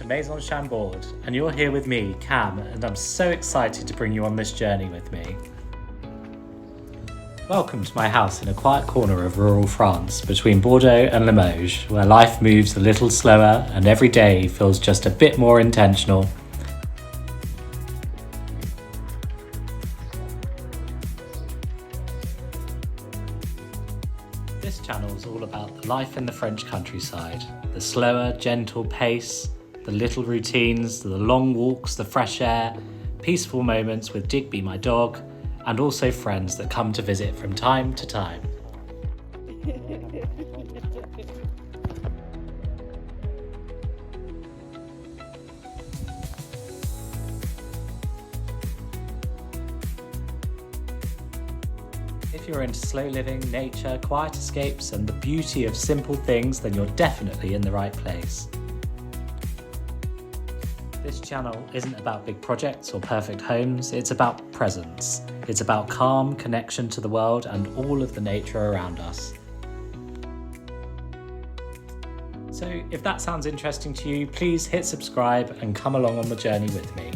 to Maison Chambord, and you're here with me, Cam, and I'm so excited to bring you on this journey with me. Welcome to my house in a quiet corner of rural France between Bordeaux and Limoges, where life moves a little slower and every day feels just a bit more intentional. This channel is all about the life in the French countryside, the slower, gentle pace, the little routines, the long walks, the fresh air, peaceful moments with Digby, my dog, and also friends that come to visit from time to time. If you're into slow living, nature, quiet escapes, and the beauty of simple things, then you're definitely in the right place. This channel isn't about big projects or perfect homes, it's about presence. It's about calm connection to the world and all of the nature around us. So if that sounds interesting to you, please hit subscribe and come along on the journey with me.